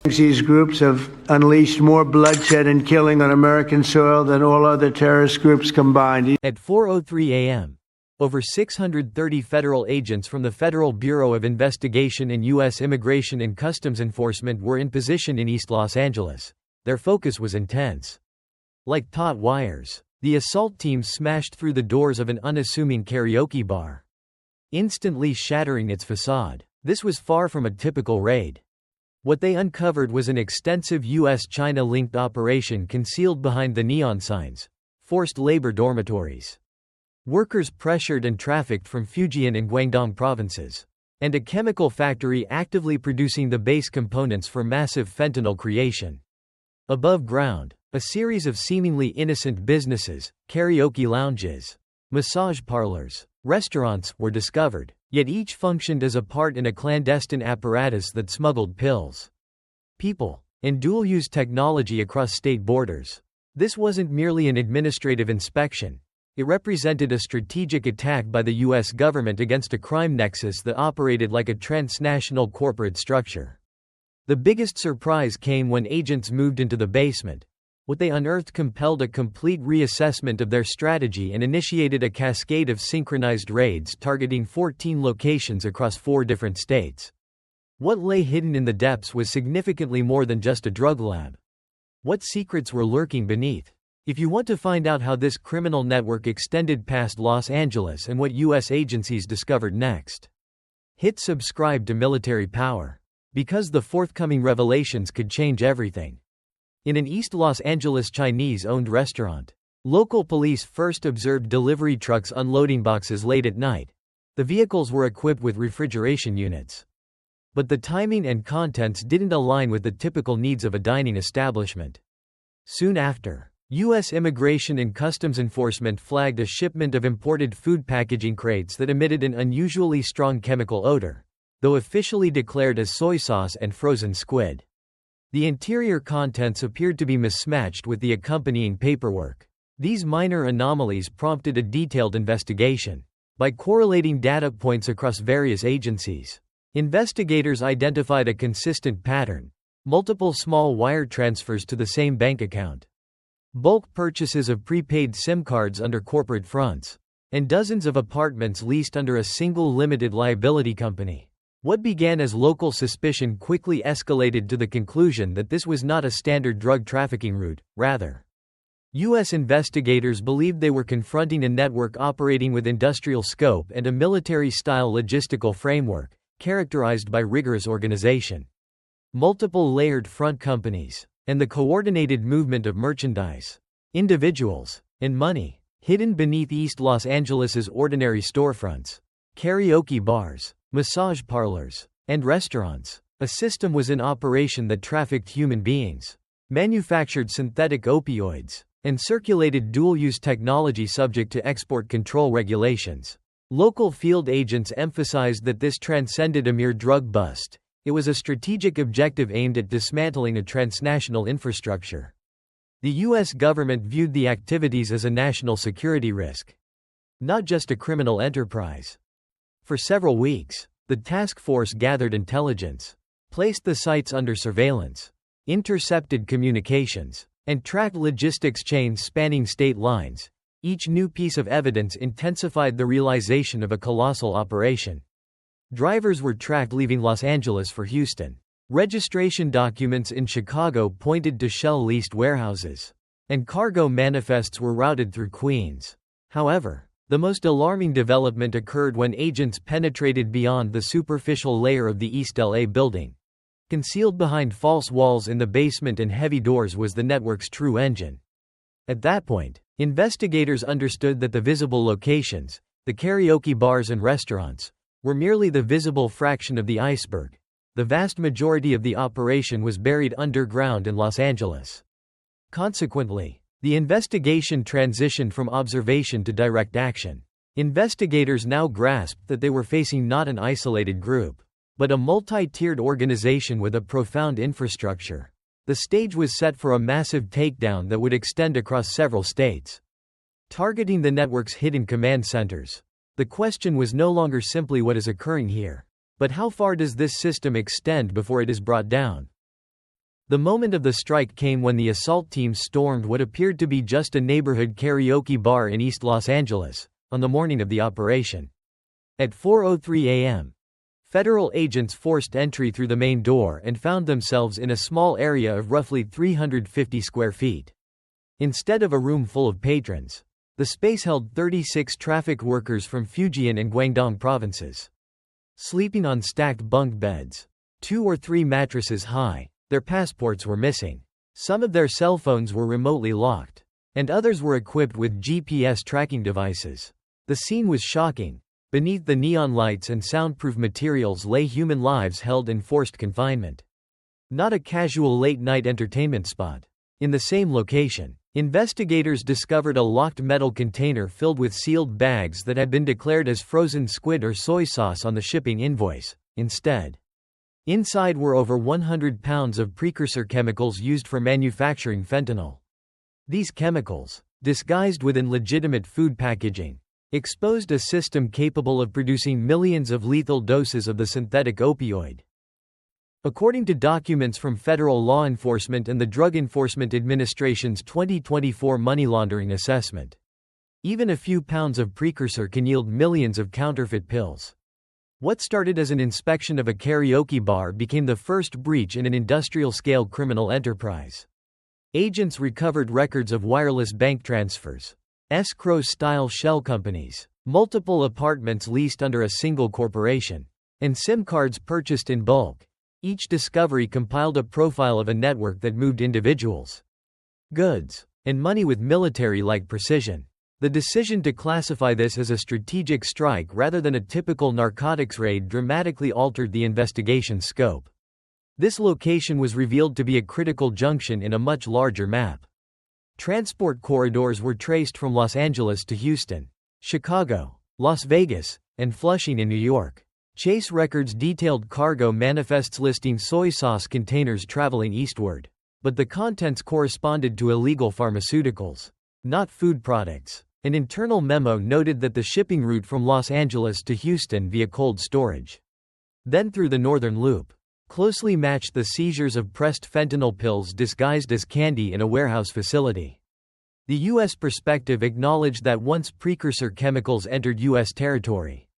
These groups have unleashed more bloodshed and killing on American soil than all other terrorist groups combined. At 4:03 a.m., over 630 federal agents from the Federal Bureau of Investigation and U.S. Immigration and Customs Enforcement were in position in East Los Angeles. Their focus was intense. Like taut wires, the assault teams smashed through the doors of an unassuming karaoke bar, instantly shattering its facade. This was far from a typical raid. What they uncovered was an extensive U.S.-China linked operation concealed behind the neon signs: forced labor dormitories, workers pressured and trafficked from Fujian and Guangdong provinces, and a chemical factory actively producing the base components for massive fentanyl creation. Above ground, a series of seemingly innocent businesses, karaoke lounges, massage parlors, restaurants, were discovered, yet each functioned as a part in a clandestine apparatus that smuggled pills, people, and dual-use technology across state borders. This wasn't merely an administrative inspection. It represented a strategic attack by the U.S. government against a crime nexus that operated like a transnational corporate structure. The biggest surprise came when agents moved into the basement. What they unearthed compelled a complete reassessment of their strategy and initiated a cascade of synchronized raids targeting 14 locations across 4 different states. What lay hidden in the depths was significantly more than just a drug lab. What secrets were lurking beneath? If you want to find out how this criminal network extended past Los Angeles and what U.S. agencies discovered next, hit subscribe to Military Power, because the forthcoming revelations could change everything. In an East Los Angeles Chinese-owned restaurant, local police first observed delivery trucks unloading boxes late at night. The vehicles were equipped with refrigeration units, but the timing and contents didn't align with the typical needs of a dining establishment. Soon after, U.S. Immigration and Customs Enforcement flagged a shipment of imported food packaging crates that emitted an unusually strong chemical odor, though officially declared as soy sauce and frozen squid. The interior contents appeared to be mismatched with the accompanying paperwork. These minor anomalies prompted a detailed investigation. By correlating data points across various agencies, investigators identified a consistent pattern: multiple small wire transfers to the same bank account, bulk purchases of prepaid SIM cards under corporate fronts, and dozens of apartments leased under a single limited liability company. What began as local suspicion quickly escalated to the conclusion that this was not a standard drug trafficking route. Rather, U.S. investigators believed they were confronting a network operating with industrial scope and a military-style logistical framework, characterized by rigorous organization, multiple layered front companies, and the coordinated movement of merchandise, individuals, and money, hidden beneath East Los Angeles's ordinary storefronts, karaoke bars, massage parlors, and restaurants. A system was in operation that trafficked human beings, manufactured synthetic opioids, and circulated dual-use technology subject to export control regulations. Local field agents emphasized that this transcended a mere drug bust. It was a strategic objective aimed at dismantling a transnational infrastructure. The U.S. government viewed the activities as a national security risk, not just a criminal enterprise. For several weeks, the task force gathered intelligence, placed the sites under surveillance, intercepted communications, and tracked logistics chains spanning state lines. Each new piece of evidence intensified the realization of a colossal operation. Drivers were tracked leaving Los Angeles for Houston. Registration documents in Chicago pointed to Shell-leased warehouses, and cargo manifests were routed through Queens. However, the most alarming development occurred when agents penetrated beyond the superficial layer of the East LA building. Concealed behind false walls in the basement and heavy doors was the network's true engine. At that point, investigators understood that the visible locations, the karaoke bars and restaurants, were merely the visible fraction of the iceberg. The vast majority of the operation was buried underground in Los Angeles. Consequently, the investigation transitioned from observation to direct action. Investigators now grasped that they were facing not an isolated group, but a multi-tiered organization with a profound infrastructure. The stage was set for a massive takedown that would extend across several states, targeting the network's hidden command centers. The question was no longer simply what is occurring here, but how far does this system extend before it is brought down? The moment of the strike came when the assault team stormed what appeared to be just a neighborhood karaoke bar in East Los Angeles, on the morning of the operation. At 4:03 a.m., federal agents forced entry through the main door and found themselves in a small area of roughly 350 square feet. Instead of a room full of patrons, the space held 36 traffic workers from Fujian and Guangdong provinces. Sleeping on stacked bunk beds, 2 or 3 mattresses high, their passports were missing. Some of their cell phones were remotely locked, and others were equipped with GPS tracking devices. The scene was shocking. Beneath the neon lights and soundproof materials lay human lives held in forced confinement. Not a casual late-night entertainment spot. In the same location, investigators discovered a locked metal container filled with sealed bags that had been declared as frozen squid or soy sauce on the shipping invoice. Instead, inside were over 100 pounds of precursor chemicals used for manufacturing fentanyl. These chemicals, disguised within legitimate food packaging, exposed a system capable of producing millions of lethal doses of the synthetic opioid. According to documents from federal law enforcement and the Drug Enforcement Administration's 2024 money laundering assessment, even a few pounds of precursor can yield millions of counterfeit pills. What started as an inspection of a karaoke bar became the first breach in an industrial-scale criminal enterprise. Agents recovered records of wireless bank transfers, escrow-style shell companies, multiple apartments leased under a single corporation, and SIM cards purchased in bulk. Each discovery compiled a profile of a network that moved individuals, goods, and money with military-like precision. The decision to classify this as a strategic strike rather than a typical narcotics raid dramatically altered the investigation's scope. This location was revealed to be a critical junction in a much larger map. Transport corridors were traced from Los Angeles to Houston, Chicago, Las Vegas, and Flushing in New York. Chase records detailed cargo manifests listing soy sauce containers traveling eastward, but the contents corresponded to illegal pharmaceuticals, not food products. An internal memo noted that the shipping route from Los Angeles to Houston via cold storage, then through the Northern Loop, closely matched the seizures of pressed fentanyl pills disguised as candy in a warehouse facility. The U.S. perspective acknowledged that once precursor chemicals entered U.S. territory,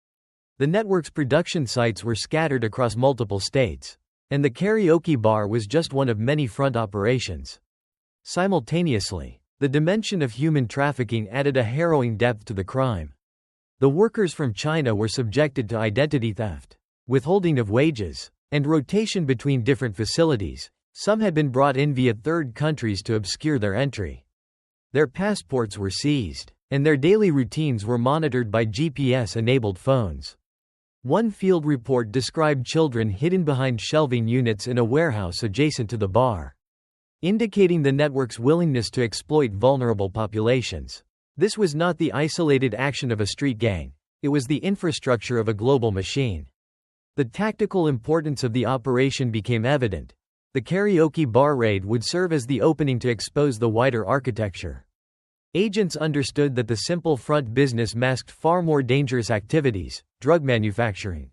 the network's production sites were scattered across multiple states, and the karaoke bar was just one of many front operations. Simultaneously, the dimension of human trafficking added a harrowing depth to the crime. The workers from China were subjected to identity theft, withholding of wages, and rotation between different facilities. Some had been brought in via third countries to obscure their entry. Their passports were seized, and their daily routines were monitored by GPS-enabled phones. One field report described children hidden behind shelving units in a warehouse adjacent to the bar, indicating the network's willingness to exploit vulnerable populations. This was not the isolated action of a street gang, it was the infrastructure of a global machine. The tactical importance of the operation became evident. The karaoke bar raid would serve as the opening to expose the wider architecture. Agents understood that the simple front business masked far more dangerous activities: drug manufacturing,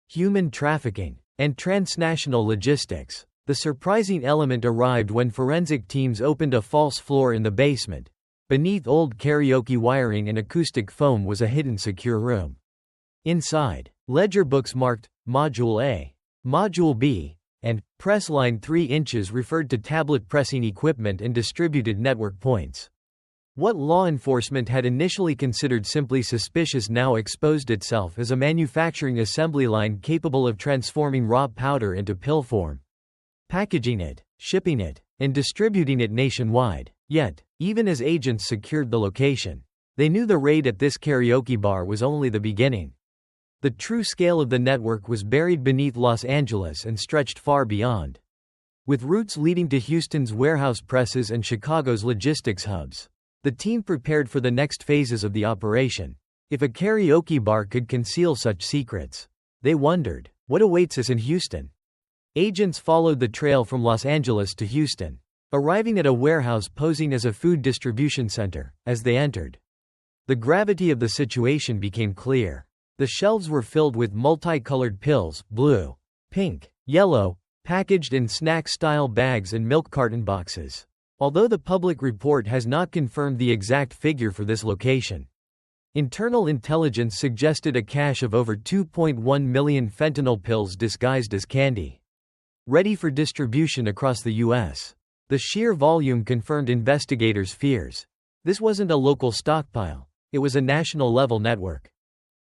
human trafficking, and transnational logistics. The surprising element arrived when forensic teams opened a false floor in the basement. Beneath old karaoke wiring and acoustic foam was a hidden secure room. Inside, ledger books marked Module A, Module B, and Press Line 3 inches referred to tablet pressing equipment and distributed network points. What law enforcement had initially considered simply suspicious now exposed itself as a manufacturing assembly line capable of transforming raw powder into pill form, packaging it, shipping it, and distributing it nationwide. Yet, even as agents secured the location, they knew the raid at this karaoke bar was only the beginning. The true scale of the network was buried beneath Los Angeles and stretched far beyond. With routes leading to Houston's warehouse presses and Chicago's logistics hubs, the team prepared for the next phases of the operation. If a karaoke bar could conceal such secrets, they wondered, what awaits us in Houston? Agents followed the trail from Los Angeles to Houston, arriving at a warehouse posing as a food distribution center. As they entered, the gravity of the situation became clear. The shelves were filled with multicolored pills: blue, pink, yellow, packaged in snack-style bags and milk carton boxes. Although the public report has not confirmed the exact figure for this location. Internal intelligence suggested a cache of over 2.1 million fentanyl pills disguised as candy, ready for distribution across the U.S. The sheer volume confirmed investigators' fears. This wasn't a local stockpile, it was a national-level network.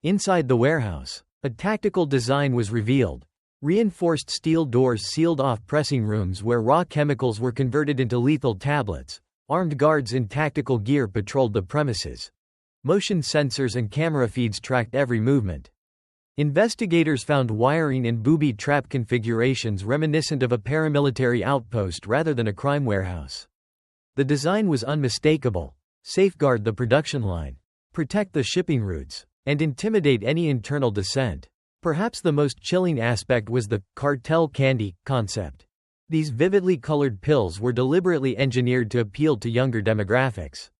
Inside the warehouse, a tactical design was revealed. Reinforced steel doors sealed off pressing rooms where raw chemicals were converted into lethal tablets. Armed guards in tactical gear patrolled the premises. Motion sensors and camera feeds tracked every movement. Investigators found wiring and booby trap configurations reminiscent of a paramilitary outpost rather than a crime warehouse. The design was unmistakable: safeguard the production line, protect the shipping routes, and intimidate any internal dissent. Perhaps the most chilling aspect was the cartel candy concept. These vividly colored pills were deliberately engineered to appeal to younger demographics,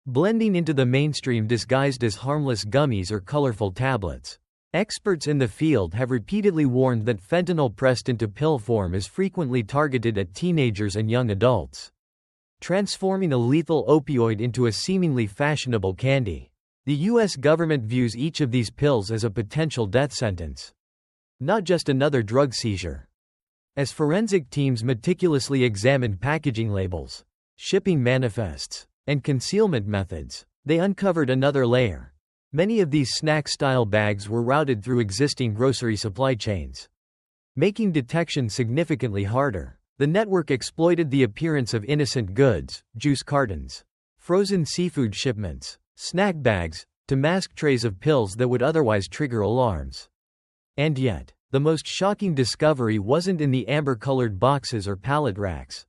blending into the mainstream disguised as harmless gummies or colorful tablets. Experts in the field have repeatedly warned that fentanyl pressed into pill form is frequently targeted at teenagers and young adults, transforming a lethal opioid into a seemingly fashionable candy. The U.S. government views each of these pills as a potential death sentence, not just another drug seizure. As forensic teams meticulously examined packaging labels, shipping manifests, and concealment methods, they uncovered another layer. Many of these snack-style bags were routed through existing grocery supply chains, making detection significantly harder. The network exploited the appearance of innocent goods, juice cartons, frozen seafood shipments, snack bags, to mask trays of pills that would otherwise trigger alarms. And yet, the most shocking discovery wasn't in the amber-colored boxes or pallet racks.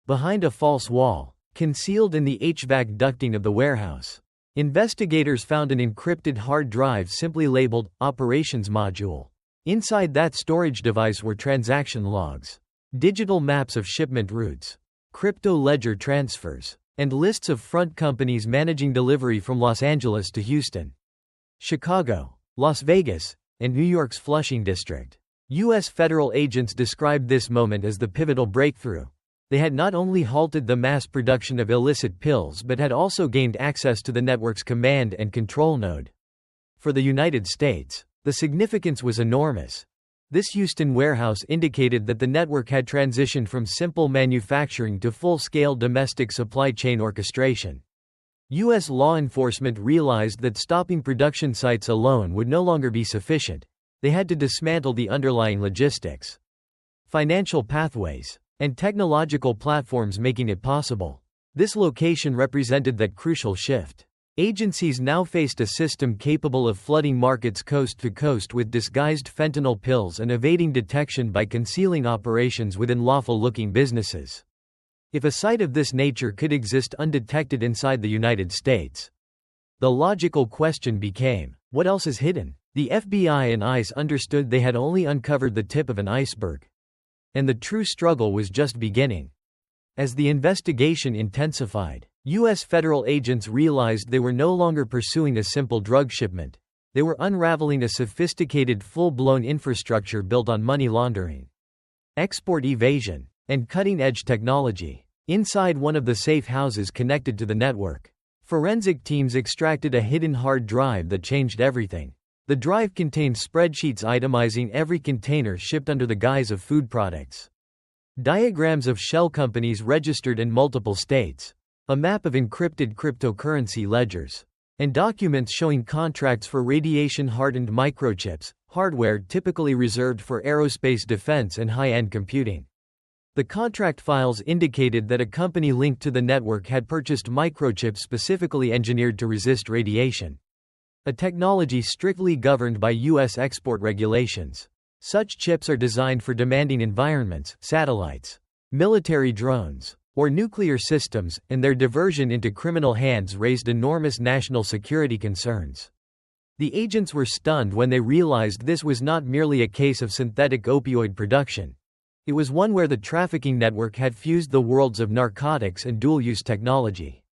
Behind a false wall, concealed in the HVAC ducting of the warehouse, investigators found an encrypted hard drive simply labeled Operations Module. Inside that storage device were transaction logs, digital maps of shipment routes, crypto ledger transfers, and lists of front companies managing delivery from Los Angeles to Houston, Chicago, Las Vegas, and New York's Flushing district. U.S. federal agents described this moment as the pivotal breakthrough. They had not only halted the mass production of illicit pills but had also gained access to the network's command and control node. For the United States, the significance was enormous. This Houston warehouse indicated that the network had transitioned from simple manufacturing to full-scale domestic supply chain orchestration. U.S. law enforcement realized that stopping production sites alone would no longer be sufficient. They had to dismantle the underlying logistics, financial pathways, and technological platforms making it possible. This location represented that crucial shift. Agencies now faced a system capable of flooding markets coast to coast with disguised fentanyl pills and evading detection by concealing operations within lawful-looking businesses. If a site of this nature could exist undetected inside the United States, the logical question became, what else is hidden? The FBI and ICE understood they had only uncovered the tip of an iceberg, and the true struggle was just beginning. As the investigation intensified, U.S. federal agents realized they were no longer pursuing a simple drug shipment. They were unraveling a sophisticated full-blown infrastructure built on money laundering, export evasion, and cutting-edge technology. Inside one of the safe houses connected to the network, forensic teams extracted a hidden hard drive that changed everything. The drive contained spreadsheets itemizing every container shipped under the guise of food products, diagrams of shell companies registered in multiple states, a map of encrypted cryptocurrency ledgers, and documents showing contracts for radiation-hardened microchips, hardware typically reserved for aerospace defense and high-end computing. The contract files indicated that a company linked to the network had purchased microchips specifically engineered to resist radiation, a technology strictly governed by U.S. export regulations. Such chips are designed for demanding environments, satellites, military drones, or nuclear systems, and their diversion into criminal hands raised enormous national security concerns. The agents were stunned when they realized this was not merely a case of synthetic opioid production. It was one where the trafficking network had fused the worlds of narcotics and dual-use technology,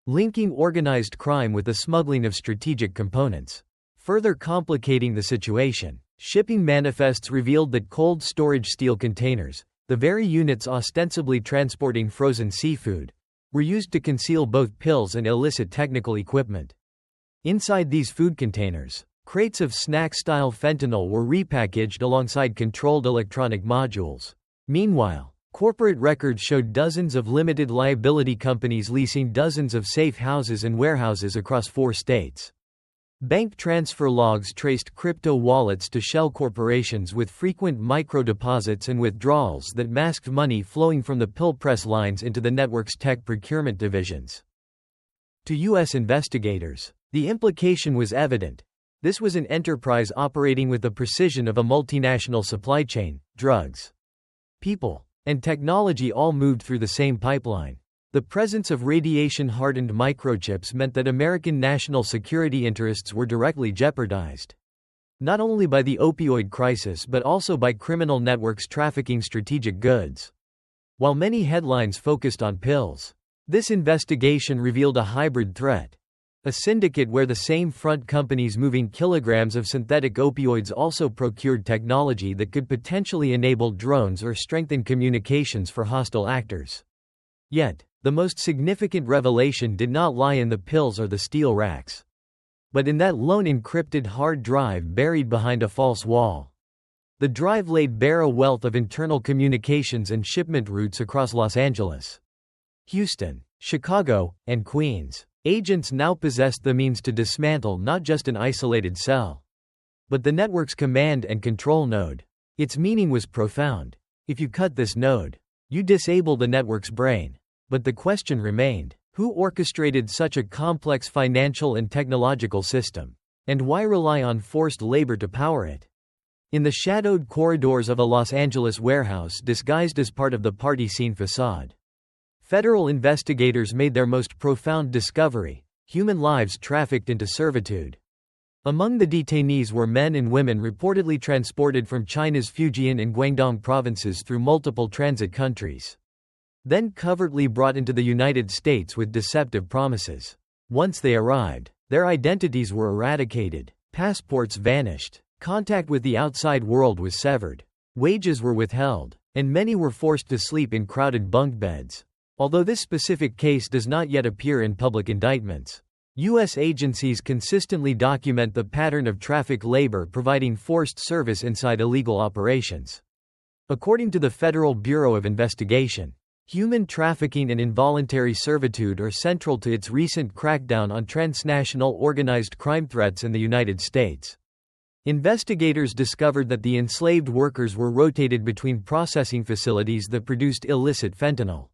linking organized crime with the smuggling of strategic components. Further complicating the situation, Shipping manifests revealed that cold storage steel containers, the very units ostensibly transporting frozen seafood, were used to conceal both pills and illicit technical equipment. Inside these food containers, crates of snack-style fentanyl were repackaged alongside controlled electronic modules. Meanwhile, corporate records showed dozens of limited liability companies leasing dozens of safe houses and warehouses across 4 states. Bank transfer logs traced crypto wallets to shell corporations with frequent micro-deposits and withdrawals that masked money flowing from the pill press lines into the network's tech procurement divisions. To U.S. investigators, the implication was evident. This was an enterprise operating with the precision of a multinational supply chain. Drugs, people, and technology all moved through the same pipeline. The presence of radiation-hardened microchips meant that American national security interests were directly jeopardized. Not only by the opioid crisis but also by criminal networks trafficking strategic goods. While many headlines focused on pills, this investigation revealed a hybrid threat. A syndicate where the same front companies moving kilograms of synthetic opioids also procured technology that could potentially enable drones or strengthen communications for hostile actors. Yet, the most significant revelation did not lie in the pills or the steel racks, but in that lone encrypted hard drive buried behind a false wall. The drive laid bare a wealth of internal communications and shipment routes across Los Angeles, Houston, Chicago, and Queens. Agents now possessed the means to dismantle not just an isolated cell, but the network's command and control node. Its meaning was profound. If you cut this node, you disable the network's brain. But the question remained, who orchestrated such a complex financial and technological system? And why rely on forced labor to power it? In the shadowed corridors of a Los Angeles warehouse disguised as part of the party scene facade, federal investigators made their most profound discovery: human lives trafficked into servitude. Among the detainees were men and women reportedly transported from China's Fujian and Guangdong provinces through multiple transit countries, then covertly brought into the United States with deceptive promises. Once they arrived, their identities were eradicated, passports vanished, contact with the outside world was severed, wages were withheld, and many were forced to sleep in crowded bunk beds. Although this specific case does not yet appear in public indictments, U.S. agencies consistently document the pattern of trafficked labor providing forced service inside illegal operations. According to the Federal Bureau of Investigation, human trafficking and involuntary servitude are central to its recent crackdown on transnational organized crime threats in the United States. Investigators discovered that the enslaved workers were rotated between processing facilities that produced illicit fentanyl,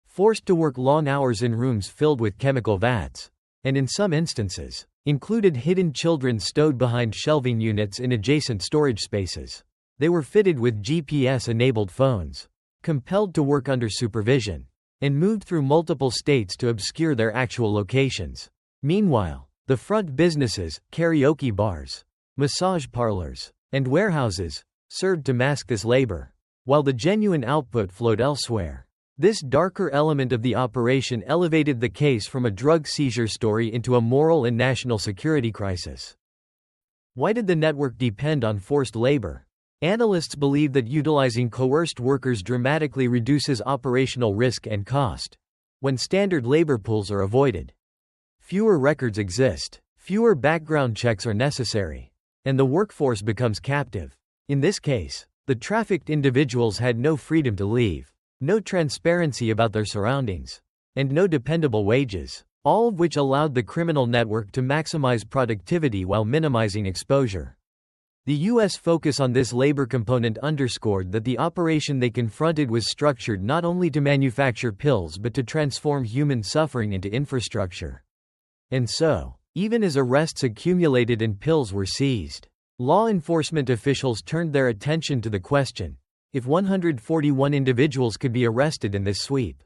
forced to work long hours in rooms filled with chemical vats, and in some instances, included hidden children stowed behind shelving units in adjacent storage spaces. They were fitted with GPS-enabled phones, compelled to work under supervision, and moved through multiple states to obscure their actual locations. Meanwhile, the front businesses, karaoke bars, massage parlors, and warehouses, served to mask this labor, while the genuine output flowed elsewhere. This darker element of the operation elevated the case from a drug seizure story into a moral and national security crisis. Why did the network depend on forced labor? Analysts believe that utilizing coerced workers dramatically reduces operational risk and cost. When standard labor pools are avoided, fewer records exist, fewer background checks are necessary, and the workforce becomes captive. In this case, the trafficked individuals had no freedom to leave, no transparency about their surroundings, and no dependable wages, all of which allowed the criminal network to maximize productivity while minimizing exposure. The U.S. focus on this labor component underscored that the operation they confronted was structured not only to manufacture pills but to transform human suffering into infrastructure. And so, even as arrests accumulated and pills were seized, law enforcement officials turned their attention to the question: if 141 individuals could be arrested in this sweep,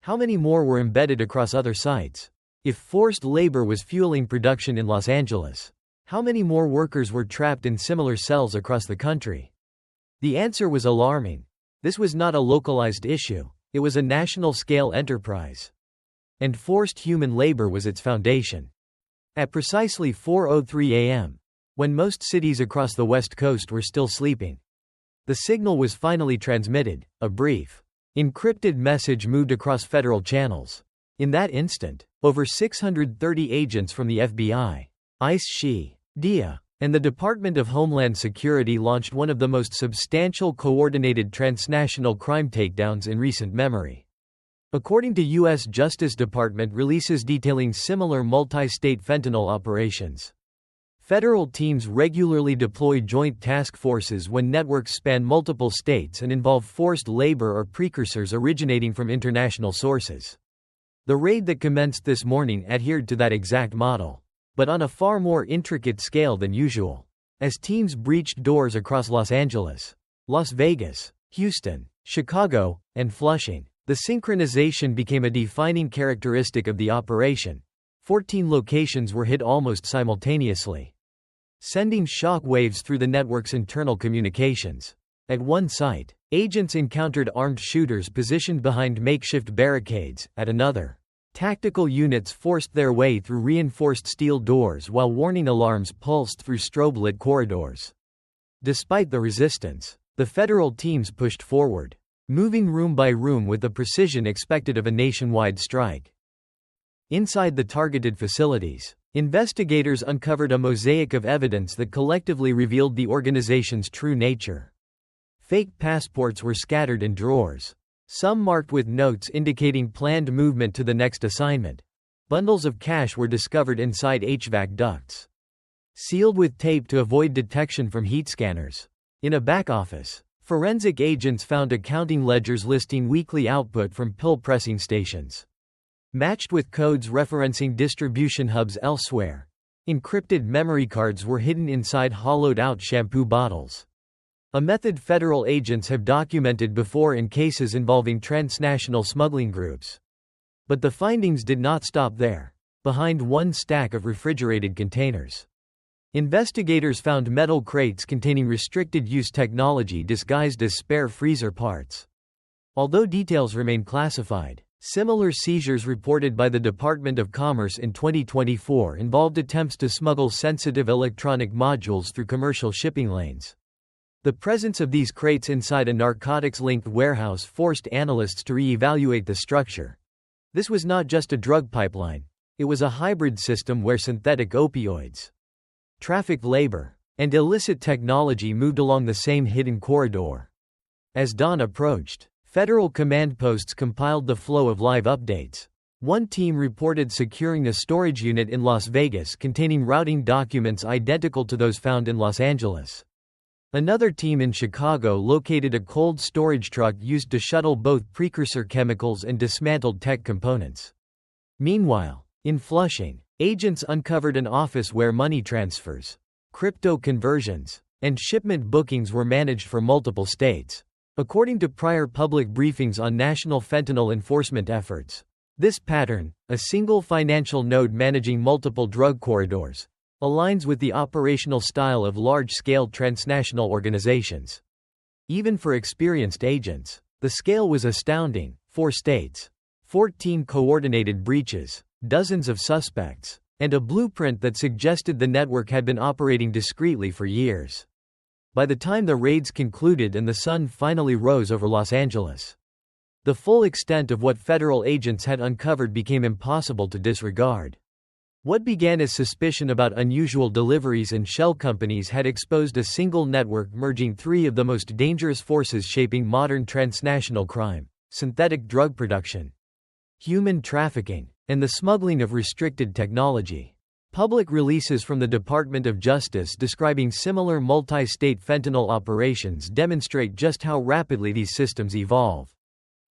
how many more were embedded across other sites? If forced labor was fueling production in Los Angeles, how many more workers were trapped in similar cells across the country? The answer was alarming. This was not a localized issue, it was a national-scale enterprise. And forced human labor was its foundation. At precisely 4:03 a.m., when most cities across the West Coast were still sleeping. The signal was finally transmitted. A brief, encrypted message moved across federal channels. In that instant, over 630 agents from the FBI, ICE, DIA, and the Department of Homeland Security launched one of the most substantial coordinated transnational crime takedowns in recent memory. According to U.S. Justice Department releases detailing similar multi-state fentanyl operations, federal teams regularly deploy joint task forces when networks span multiple states and involve forced labor or precursors originating from international sources. The raid that commenced this morning adhered to that exact model, but on a far more intricate scale than usual. As teams breached doors across Los Angeles, Las Vegas, Houston, Chicago, and Flushing, the synchronization became a defining characteristic of the operation. 14 locations were hit almost simultaneously, sending shock waves through the network's internal communications. At one site, agents encountered armed shooters positioned behind makeshift barricades. At another, tactical units forced their way through reinforced steel doors while warning alarms pulsed through strobe-lit corridors. Despite the resistance, the federal teams pushed forward, moving room by room with the precision expected of a nationwide strike. Inside the targeted facilities, investigators uncovered a mosaic of evidence that collectively revealed the organization's true nature. Fake passports were scattered in drawers, some marked with notes indicating planned movement to the next assignment. Bundles of cash were discovered inside HVAC ducts, sealed with tape to avoid detection from heat scanners. In a back office, forensic agents found accounting ledgers listing weekly output from pill pressing stations, matched with codes referencing distribution hubs elsewhere. Encrypted memory cards were hidden inside hollowed-out shampoo bottles, a method federal agents have documented before in cases involving transnational smuggling groups. But the findings did not stop there. Behind one stack of refrigerated containers, investigators found metal crates containing restricted-use technology disguised as spare freezer parts. Although details remain classified, similar seizures reported by the Department of Commerce in 2024 involved attempts to smuggle sensitive electronic modules through commercial shipping lanes. The presence of these crates inside a narcotics-linked warehouse forced analysts to re-evaluate the structure. This was not just a drug pipeline, it was a hybrid system where synthetic opioids, trafficked labor, and illicit technology moved along the same hidden corridor. As dawn approached, federal command posts compiled the flow of live updates. One team reported securing a storage unit in Las Vegas containing routing documents identical to those found in Los Angeles. Another team in Chicago located a cold storage truck used to shuttle both precursor chemicals and dismantled tech components. Meanwhile, in Flushing, agents uncovered an office where money transfers, crypto conversions, and shipment bookings were managed for multiple states. According to prior public briefings on national fentanyl enforcement efforts, this pattern, a single financial node managing multiple drug corridors, aligns with the operational style of large-scale transnational organizations. Even for experienced agents, the scale was astounding: 4 states, 14 coordinated breaches, dozens of suspects, and a blueprint that suggested the network had been operating discreetly for years. By the time the raids concluded and the sun finally rose over Los Angeles, the full extent of what federal agents had uncovered became impossible to disregard. What began as suspicion about unusual deliveries and shell companies had exposed a single network merging 3 of the most dangerous forces shaping modern transnational crime: synthetic drug production, human trafficking, and the smuggling of restricted technology. Public releases from the Department of Justice describing similar multi-state fentanyl operations demonstrate just how rapidly these systems evolve,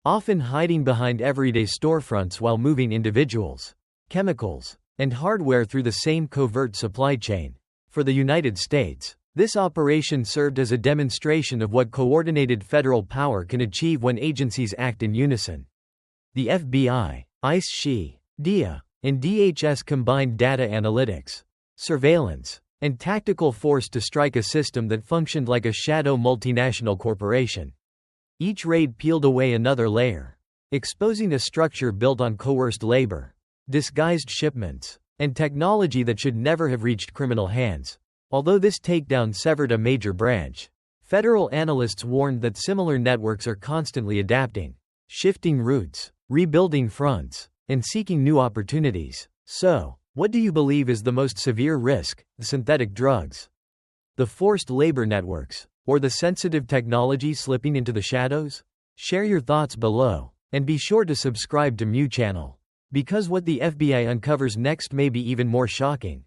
often hiding behind everyday storefronts while moving individuals, chemicals, and hardware through the same covert supply chain. For the United States, this operation served as a demonstration of what coordinated federal power can achieve when agencies act in unison. The FBI, ICE, DIA, and DHS combined data analytics, surveillance, and tactical force to strike a system that functioned like a shadow multinational corporation. Each raid peeled away another layer, exposing a structure built on coerced labor, disguised shipments, and technology that should never have reached criminal hands. Although this takedown severed a major branch, federal analysts warned that similar networks are constantly adapting, shifting routes, rebuilding fronts, and seeking new opportunities. So, what do you believe is the most severe risk, the synthetic drugs, the forced labor networks, or the sensitive technology slipping into the shadows? Share your thoughts below, and be sure to subscribe to Mew channel, because what the FBI uncovers next may be even more shocking.